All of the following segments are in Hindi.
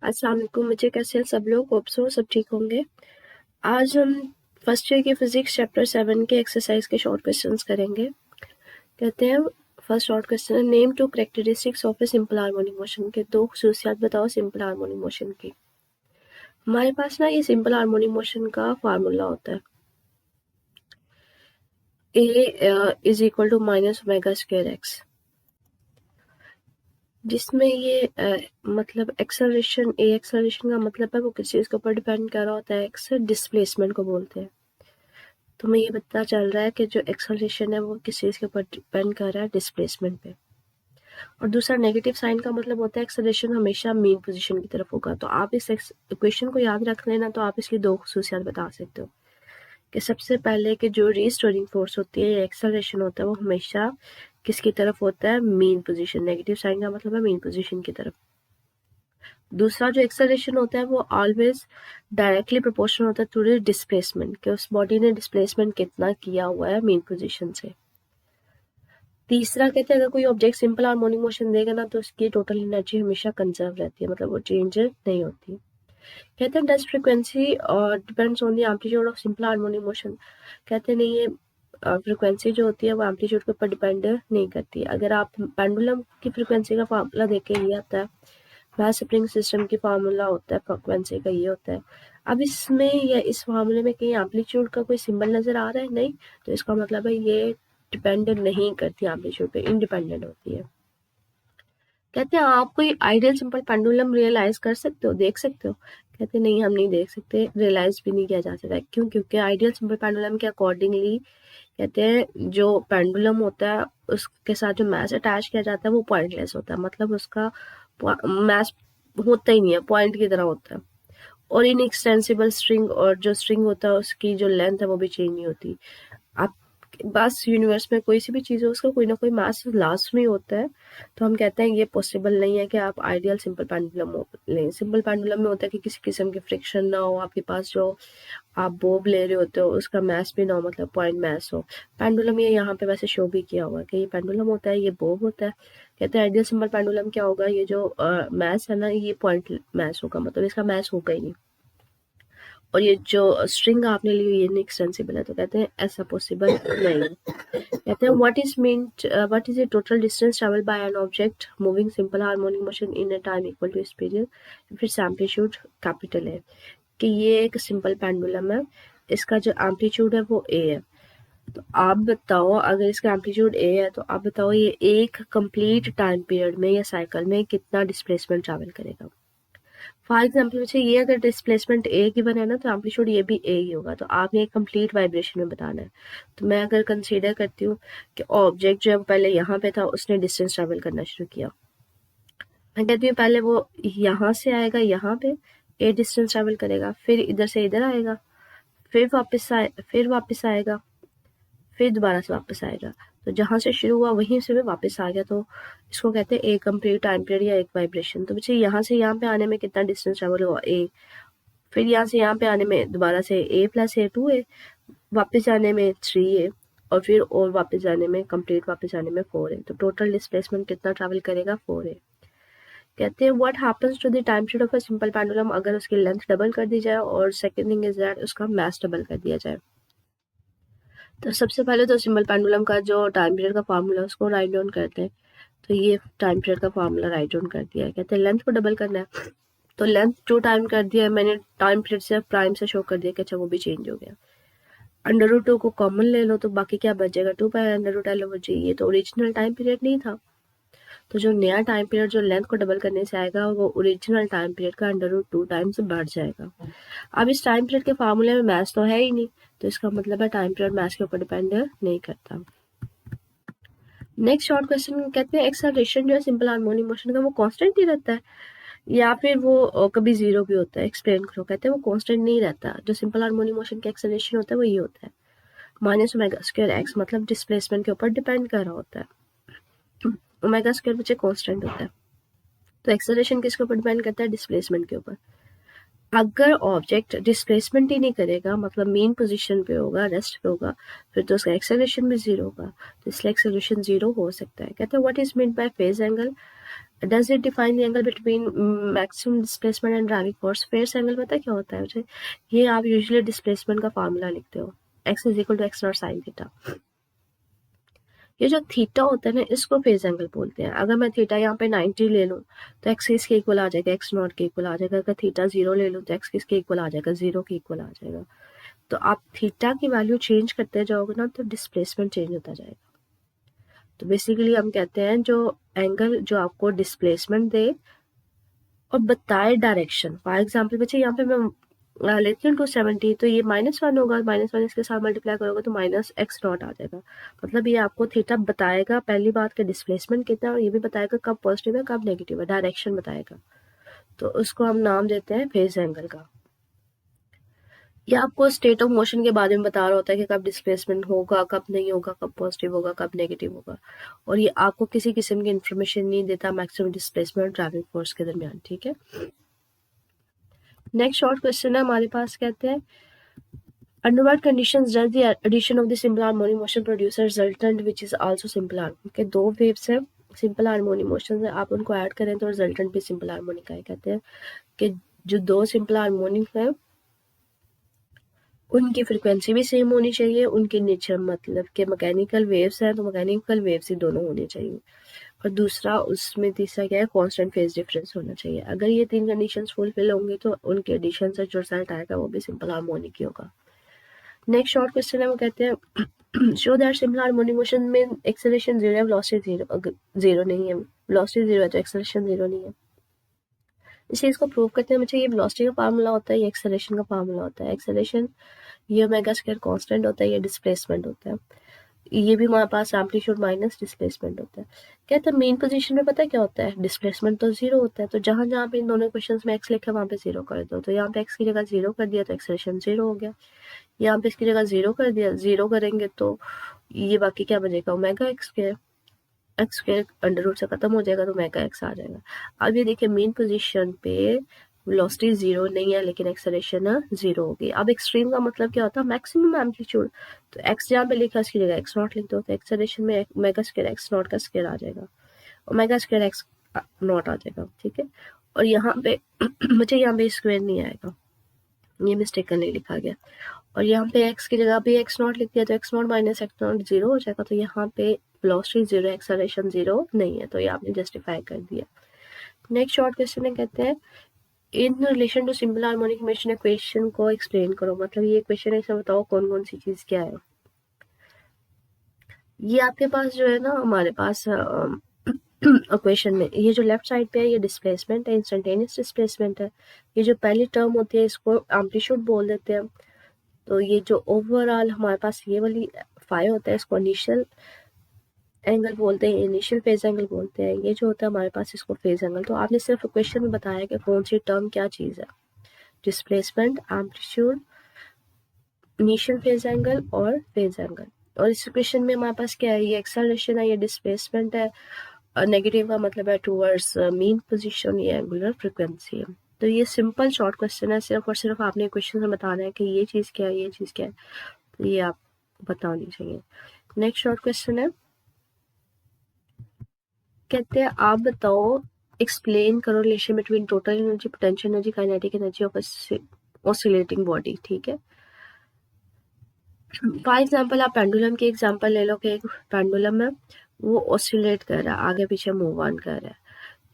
अस्सलाम वालेकुम बच्चे, कैसे हैं सब लोग? होप सो सब ठीक होंगे। आज हम फर्स्ट ईयर की फिजिक्स चैप्टर 7 के एक्सरसाइज के शॉर्ट क्वेश्चंस करेंगे। कहते हैं फर्स्ट शॉर्ट क्वेश्चन है, name to characteristics of a simple harmonic motion के दो खसूसियात बताओ सिंपल हार्मोनिक मोशन की। हमारे पास ना ये सिंपल हार्मोनिक मोशन का फार्मूला होता है a is equal to minus omega square x, जिसमें ये मतलब एक्सेलरेशन का मतलब है वो किस चीज़ के ऊपर डिपेंड कर रहा होता है, एक्स डिस्प्लेसमेंट को बोलते हैं। तो हमें ये पता चल रहा है कि जो एक्सेलरेशन है वो किस चीज़ के ऊपर डिपेंड कर रहा है, डिस्प्लेसमेंट पे। और दूसरा नेगेटिव साइन का मतलब होता है एक्सेलरेशन हमेशा मीन पोजीशन की तरफ होगा। तो आप इस इक्वेशन को याद रख लेना, तो आप इसकी दो खसूसियात बता सकते हो कि सबसे पहले कि जो रीस्टोरिंग फोर्स होती है, एक्सेलरेशन होता है, वो हमेशा किसकी तरफ होता है, मीन पोजीशन। नेगेटिव साइन का मतलब है मीन पोजीशन की तरफ। दूसरा जो एक्सेलरेशन होता है वो ऑलवेज डायरेक्टली प्रोपोर्शनल होता है टू द डिस्प्लेसमेंट, कि उस बॉडी ने डिस्प्लेसमेंट कितना किया हुआ है मीन पोजीशन से। तीसरा कहते हैं अगर कोई ऑब्जेक्ट सिंपल हार्मोनिक मोशन देगा ना, तो उसकी टोटल एनर्जी हमेशा कंजर्व रहती है, मतलब वो चेंज नहीं होती। कहते हैं dust frequency depends on the amplitude of simple harmonic motion. कहते नहीं ये फ्रिक्वेंसी जो होती है वो एम्पलीट्यूड के ऊपर डिपेंड नहीं करती। अगर आप पेंडुलम की फ्रिक्वेंसी का फार्मूला देखें, ये आता है मैस स्प्रिंग सिस्टम की फार्मूला होता है फ्रिक्वेंसी का, ये होता है। अब इसमें या इस फार्मूले में कहीं एम्पलीट्यूड का कोई सिंबल नजर आ रहा है? नहीं। तो इसका मतलब है ये डिपेंड नहीं करती एम्पलीट्यूड पे, इंडिपेंडेंट होती है। कहते हैं आप कोई आइडियल सिंपल पेंडुलम रियलाइज कर सकते हो, देख सकते हो? कहते नहीं, हम नहीं देख सकते, रियलाइज भी नहीं किया जा सकता। क्यों? क्योंकि आइडियल सिंपल पेंडुलम के अकॉर्डिंगली कहते हैं जो पेंडुलम होता है उसके साथ जो मैस अटैच किया जाता है वो पॉइंटलेस होता है, मतलब उसका मैस होता ही नहीं है, पॉइंट की तरह होता है। और इनएक्सटेंसिबल स्ट्रिंग, और जो स्ट्रिंग होता है उसकी जो लेंथ है वो भी चेंज नहीं होती। आप बस यूनिवर्स में कोई सी भी चीज़ हो उसका कोई ना कोई मास लास्ट में होता है। तो हम कहते हैं ये पॉसिबल नहीं है कि आप आइडियल सिंपल पेंडुलम लें। सिंपल पेंडुलम में होता है कि किसी किस्म की फ्रिक्शन ना हो, आपके पास जो आप बोब ले रहे होते हो उसका मैस भी ना हो, मतलब पॉइंट मैस हो। पेंडुलम ये यहाँ पे वैसे शो भी किया हुआ है कि ये पेंडुलम होता है, ये बोब होता है। कहते हैं आइडियल सिंपल पेंडुलम क्या होगा, ये जो मैस है ना ये पॉइंट मैस होगा, मतलब इसका मैस होगा ही नहीं। और ये जो स्ट्रिंग आपने ली हुई ये एक्सटेंसिबल है, तो कहते हैं ऐसा पॉसिबल नहीं। कहते हैं what is the total distance travel by an object moving simple harmonic motion in a time equal to its period if its amplitude capital है। कि ये एक सिंपल पेंडुलम है, इसका जो एम्पलीट्यूड है वो ए है। तो आप बताओ अगर इसका एम्पलीट्यूड ए है तो आप बताओ ये एक कंप्लीट टाइम पीरियड में या साइकिल में कितना डिस्प्लेसमेंट ट्रैवल करेगा। फॉर एग्जाम्पल बच्चे ये अगर डिस्प्लेसमेंट ए गिवन है ना, तो एम्पलीट्यूड ये भी ए ही होगा। तो आपने एक कंप्लीट वाइब्रेशन में बताना है। तो मैं अगर कंसीडर करती हूँ कि ऑब्जेक्ट जो है पहले यहाँ पे था, उसने डिस्टेंस ट्रैवल करना शुरू किया। मैं कहती हूँ पहले वो यहाँ से आएगा, यहाँ पे ए डिस्टेंस ट्रैवल करेगा, फिर इधर से इधर आएगा, फिर वापस आएगा, फिर दोबारा से वापस आएगा। तो जहाँ से शुरू हुआ वहीं से भी वापस आ गया। तो इसको कहते हैं ए कंप्लीट टाइम पीरियड या एक वाइब्रेशन। तो बच्चे यहाँ से यहाँ पे आने में कितना डिस्टेंस ट्रेवल हुआ, ए। फिर यहाँ से यहाँ पे आने में दोबारा से ए प्लस ए 2 ए, वापस जाने में 3 ए, और फिर और वापस जाने में कंप्लीट वापस जाने में 4 ए। तो टोटल डिस्प्लेसमेंट कितना ट्रैवल करेगा, 4 ए। कहते हैं what happens to the time period of a simple pendulum अगर उसकी लेंथ डबल कर दी जाए और सेकंड थिंग इज दैट उसका मास डबल कर दिया जाए। तो सबसे पहले तो सिंपल पेंडुलम का जो टाइम पीरियड का फार्मूला है उसको राइट डाउन करते हैं। तो ये टाइम पीरियड का फार्मूला राइट डाउन कर दिया है। कहते हैं लेंथ को डबल करना है, तो लेंथ जो टाइम कर दिया है मैंने टाइम पीरियड से प्राइम से शो कर दिया कि अच्छा वो भी चेंज हो गया। अंडर रूट 2 को कॉमन ले लो तो बाकी क्या बचेगा, 2 pi under root L over g. ये तो ओरिजिनल टाइम पीरियड नहीं था, तो जो नया टाइम पीरियड जो लेंथ को डबल करने से आएगा वो ओरिजिनल टाइम पीरियड का अंडर रूट 2 टाइम्स बढ़ जाएगा। अब इस टाइम पीरियड के फार्मूले में मैथ्स तो है ही नहीं, तो इसका मतलब है टाइम पीरियड मैथ्स के ऊपर डिपेंड नहीं करता। नेक्स्ट शॉर्ट क्वेश्चन कहते हैं एक्सेलरेशन जो है सिंपल हार्मोनिक मोशन का वो कांस्टेंट ही रहता है या फिर वो कभी जीरो भी होता है, एक्सप्लेन करो। कहते हैं वो कांस्टेंट नहीं रहता। जो सिंपल हार्मोनिक मोशन का एक्सेलरेशन होता है वो ये होता है माइनस ओमेगा स्क्वायर एक्स, मतलब डिस्प्लेसमेंट के ऊपर डिपेंड कर रहा होता है। ओमेगा स्क्वायर बच्चे कांस्टेंट होता है, तो एक्सेलरेशन किसके ऊपर डिपेंड करता है, डिस्प्लेसमेंट के ऊपर। अगर ऑब्जेक्ट डिस्प्लेसमेंट ही नहीं करेगा, मतलब मेन पोजीशन पे होगा, रेस्ट पे होगा, फिर तो उसका एक्सेलरेशन भी जीरो होगा, तो इसलिए एक्सेलरेशन जीरो हो सकता है। कहते हैं what is mean by phase angle, does it define the angle between maximum displacement and driving force. Phase angle पता है क्या होता है मुझे, ये आप यूजुअली डिस्प्लेसमेंट का फार्मूला लिखते हो, x is equal to x not sine theta. ये जो थीटा होता है ना, इसको फेज एंगल बोलते हैं। अगर मैं थीटा यहाँ पे 90 ले लूँ तो एक्स किसके इक्वल आ जाएगा, एक्स नॉट के इक्वल आ जाएगा। अगर थीटा 0 ले लूँ तो एक्स किसके इक्वल आ जाएगा, 0 के इक्वल आ जाएगा। तो आप थीटा की वैल्यू चेंज करते जाओगे ना, तो डिस्प्लेसमेंट चेंज होता जाएगा। तो बेसिकली हम कहते हैं जो एंगल जो आपको डिस्प्लेसमेंट दे और बताए डायरेक्शन। फॉर एग्जाम्पल बच्चे यहाँ पे मैं लेती हूँ 270, तो ये -1 होगा, -1 इसके साथ मल्टीप्लाई करोगे तो -x0 आ जाएगा। मतलब ये आपको थीटा बताएगा पहली बात के डिस्प्लेसमेंट कितना है, और ये भी बताएगा कब पॉजिटिव है कब नेगेटिव है, डायरेक्शन बताएगा। तो उसको हम नाम देते हैं फेज एंगल का। ये आपको स्टेट ऑफ मोशन के बारे में बता रहा होता है कि कब डिस्प्लेसमेंट होगा, कब नहीं होगा, कब पॉजिटिव होगा, कब नेगेटिव होगा। और ये आपको किसी किस्म की इंफॉर्मेशन नहीं देता मैक्सिमम डिस्प्लेसमेंट और ड्राइविंग फोर्स के दरमियान। ठीक है, नेक्स्ट शॉर्ट क्वेश्चन है हमारे पास, कहते हैं under what conditions does the addition of the simple harmonic motion produce a resultant which is also simple harmonic। के दो वेव्स है, सिंपल हार्मोनिक मोशन है, आप उनको ऐड करें तो रिजल्टेंट भी सिंपल हार्मोनिक है। कहते हैं कि जो दो सिंपल हार्मोनिक है उनकी फ्रीक्वेंसी भी सेम होनी चाहिए, उनके नेचर मतलब कि मैकेनिकल वेव्स हैं तो मैकेनिकल वेव्स ही दोनों होनी चाहिए, और दूसरा उसमें तीसरा क्या है, कांस्टेंट फेज डिफरेंस होना चाहिए। अगर ये तीन कंडीशंस फुलफिल होंगे तो उनके एडिशन से जो रिजल्ट आएगा वो भी सिंपल हार्मोनिक ही होगा। नेक्स्ट शॉर्ट क्वेश्चन है, वो कहते हैं show that simple harmonic motion में एक्सेलरेशन 0 है, वेलोसिटी 0। अगर 0 नहीं है, वेलोसिटी 0 है तो एक्सेलरेशन 0 नहीं है। इस चीज़ को प्रूव करते हैं मुझे, ये वेलोसिटी का फार्मूला होता है, ये एक्सेलरेशन का फार्मूला होता है। एक्सेलरेशन ये ओमेगा स्क्वायर कांस्टेंट होता है, ये डिस्प्लेसमेंट होता है, ये भी हमारे पास एम्पलीट्यूड माइनस डिस्प्लेसमेंट होता है। कहते हैं मेन पोजीशन में पता है क्या होता है, डिस्प्लेसमेंट तो 0 होता है, तो जहां जहां पे इन दोनों क्वेश्चंस में एक्स लिखा है वहां पे 0 कर दो। तो यहाँ पे एक्स की जगह 0 कर दिया तो एक्सेलरेशन 0 हो गया, यहाँ पे इसकी जगह 0 कर दिया, 0 करेंगे तो ये बाकी क्या बनेगा, omega x square, x square under root से खत्म हो जाएगा तो ओमेगा एक्स आ जाएगा। अब ये देखिए मेन पोजीशन पे वेलोसिटी 0 नहीं है लेकिन एक्सेलरेशन 0 होगी। अब एक्सट्रीम का मतलब क्या होता है, मैक्सिमम एम्पलीट्यूड। तो एक्स जहाँ पे लिखा इसकी जगह एक्स नॉट लिख दो, तो एक्सेलरेशन में ओमेगा स्क्वायर एक्स नॉट का स्क्वायर आ जाएगा, ओमेगा स्क्वायर एक्स नॉट आ जाएगा। ठीक है, और यहाँ पे मुझे यहाँ पे स्क्वायर नहीं आएगा, ये मिस्टेकनली लिखा गया, और यहाँ पे x की जगह भी x नॉट लिख दिया तो x not minus x not 0 हो जाएगा। तो यहाँ पे वेलोसिटी 0 एक्सेलरेशन 0 नहीं है, तो ये आपने जस्टिफाई कर दिया। नेक्स्ट शॉर्ट क्वेश्चन है, कहते हैं in relation to simple harmonic motion equation को एक्सप्लेन करो। मतलब ये क्वेश्चन है, इसे बताओ कौन कौन सी चीज क्या है। ये आपके पास जो है ना, हमारे पास इक्वेशन में ये जो लेफ्ट साइड पे है ये डिस्प्लेसमेंट है, इंस्टेंटेनियस डिस्प्लेसमेंट है। ये जो पहली टर्म होती है इसको एम्पलीट्यूड बोल देते हैं। तो ये जो ओवरऑल हमारे पास ये वाली फाई होता है इसको इनिशियल एंगल बोलते हैं, इनिशियल फेज एंगल बोलते हैं। ये जो होता है हमारे पास इसको फेज एंगल। तो आपने सिर्फ क्वेश्चन में बताया कि कौन सी टर्म क्या चीज़ है, displacement, amplitude, initial phase angle और फेज एंगल। और इस क्वेश्चन में हमारे पास क्या है, ये एक्सेलरेशन है, ये डिस्प्लेसमेंट है, नेगेटिव का मतलब है टूवर्ड्स मीन पोजीशन, ये एंगुलर फ्रिक्वेंसी है। तो ये सिंपल शॉर्ट क्वेश्चन है, सिर्फ और सिर्फ आपने क्वेश्चन में बताना है कि ये चीज़ क्या है, ये चीज़ क्या है, तो ये आप बतानी चाहिए। नेक्स्ट शॉर्ट क्वेश्चन है, कहते हैं आप बताओ एक्सप्लेन करो relation between total energy, potential energy, kinetic energy of oscillating body. ठीक है, फॉर एग्जांपल आप पेंडुलम की एग्जांपल ले लो कि एक पेंडुलम है वो ऑसिलेट कर रहा है, आगे पीछे मूव ऑन कर रहा है।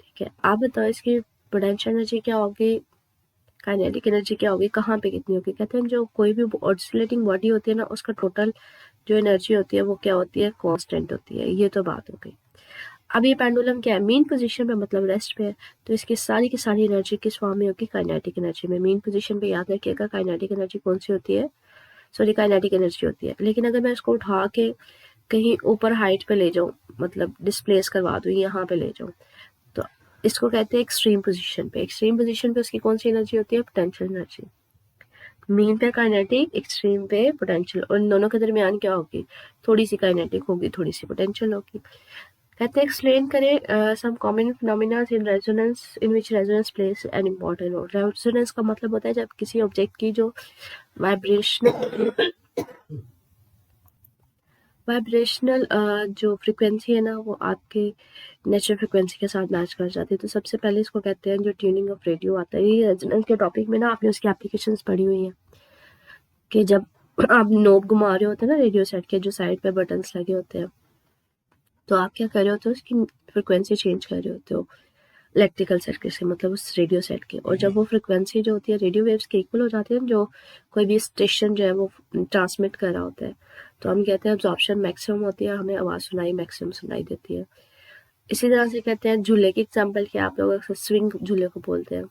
ठीक है, आप बताओ इसकी पोटेंशियल एनर्जी क्या होगी, काइनेटिक एनर्जी क्या होगी, कहाँ पे कितनी होगी। कहते हैं जो कोई भी ऑसिलेटिंग बॉडी होती है ना, उसका टोटल जो एनर्जी होती है वो क्या होती है, कांस्टेंट होती है। ये तो बात हो गई। अब ये पेंडुलम क्या है, मीन पोजीशन पे मतलब रेस्ट पे है, तो इसकी सारी की सारी एनर्जी किस फॉर्म में होगी, काइनेटिक एनर्जी में। मीन पोजीशन पे याद रखिएगा काइनेटिक एनर्जी कौन सी होती है, सॉरी काइनेटिक एनर्जी होती है। लेकिन अगर मैं इसको उठा के कहीं ऊपर हाइट पे ले जाऊँ, मतलब डिस्प्लेस करवा दूँ, यहाँ पे ले जाऊँ, तो इसको कहते हैं एक्सट्रीम पोजीशन पे। एक्सट्रीम पोजीशन पे उसकी कौन सी एनर्जी होती है, पोटेंशियल एनर्जी। मीन पे काइनेटिक, एक्सट्रीम पे पोटेंशियल, और इन दोनों के दरमियान क्या होगी, थोड़ी सी काइनेटिक होगी, थोड़ी सी पोटेंशियल होगी। कहते हैं एक्सप्लेन करें some common phenomena in resonance in which resonance plays an important role. Resonance का मतलब होता है जब किसी ऑब्जेक्ट की जो वाइब्रेशनल जो फ्रिक्वेंसी है ना वो आपके नेचुरल फ्रिक्वेंसी के साथ मैच कर जाती है। तो सबसे पहले इसको कहते हैं जो ट्यूनिंग ऑफ रेडियो आता है। ये रेजोनेंस के टॉपिक में ना आपने उसकी एप्लीकेशंस पढ़ी हुई हैं कि जब आप नोब घुमा रहे होते हैं ना रेडियो सेट के, जो साइड पे बटन्स लगे होते हैं, तो आप क्या कर रहे होते हो, उसकी फ्रिक्वेंसी चेंज कर रहे होते हो इलेक्ट्रिकल सर्किट से, मतलब उस रेडियो सेट के। और जब वो फ्रिक्वेंसी जो होती है रेडियो वेव्स के इक्वल हो जाती है, जो कोई भी स्टेशन जो है वो ट्रांसमिट कर रहा होता है, तो हम कहते हैं अब्जॉर्प्शन मैक्सिमम होती है, हमें आवाज़ सुनाई मैक्सिमम सुनाई देती है। इसी तरह से कहते हैं झूले की एग्जाम्पल की आप लोग अक्सर स्विंग झूले को बोलते हैं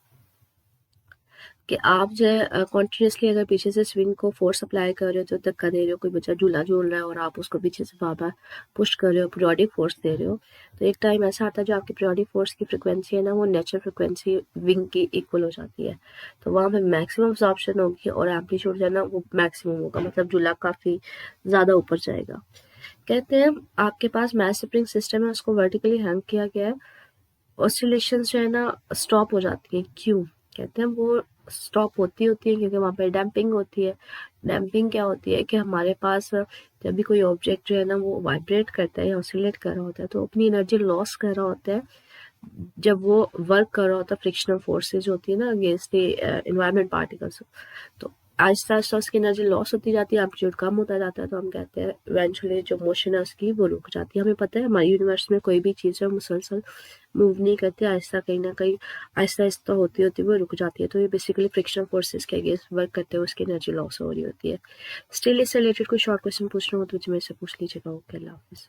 कि आप जो है कॉन्टिन्यूसली अगर पीछे से स्विंग को फोर्स अप्लाई कर रहे हो, तो धक्का दे रहे हो, कोई बच्चा झूला झूल रहा है और आप उसको पीछे से बार बार पुश कर रहे हो, पीरियोडिक फोर्स दे रहे हो, तो एक टाइम ऐसा आता है जो आपकी पीरियोडिक फोर्स की फ्रिक्वेंसी है ना वो नेचुरल फ्रिक्वेंसी विंग की इक्वल हो जाती है। तो वहाँ पे मैक्सिमम अब्जॉर्प्शन होगी और एम्पलीट्यूड जो है ना वो मैक्सिमम होगा, मतलब झूला काफ़ी ज़्यादा ऊपर जाएगा। कहते हैं आपके पास मैस स्प्रिंग सिस्टम है, उसको वर्टिकली हैंग किया गया है, ऑसिलेशंस जो है ना स्टॉप हो जाती है। क्यों? कहते हैं वो स्टॉप होती है क्योंकि वहाँ पे डैम्पिंग होती है। डैम्पिंग क्या होती है कि हमारे पास जब भी कोई ऑब्जेक्ट जो है ना वो वाइब्रेट करता है या ऑसिलेट कर रहा होता है, तो अपनी एनर्जी लॉस कर रहा होता है जब वो वर्क कर रहा होता है फ्रिक्शनल फोर्सेज होती है ना अगेंस्ट द एनवायरमेंट पार्टिकल्स। तो आहिस्ता आहिस्ता उसकी एनर्जी लॉस होती जाती है, एम्पलीट्यूड कम होता जाता है, तो हम कहते हैं इवेंचुअली जो मोशन है उसकी वो रुक जाती है। हमें पता है हमारे यूनिवर्स में कोई भी चीज़ है मुसलसल मूव नहीं करती, आहिस्ता कहीं ना कहीं आहिस्ता आहिस्ता होती होती वो रुक जाती है। तो ये बेसिकली फ्रिक्शनल फोर्सेस के अगेंस्ट वर्क करते हुए उसकी एनर्जी लॉस हो रही होती है। स्टिल इससे रिलेटेड कोई शॉर्ट क्वेश्चन पूछना हो तो मुझे मेरे से पूछ लीजिएगा। ओके, अल्लाह हाफिज़।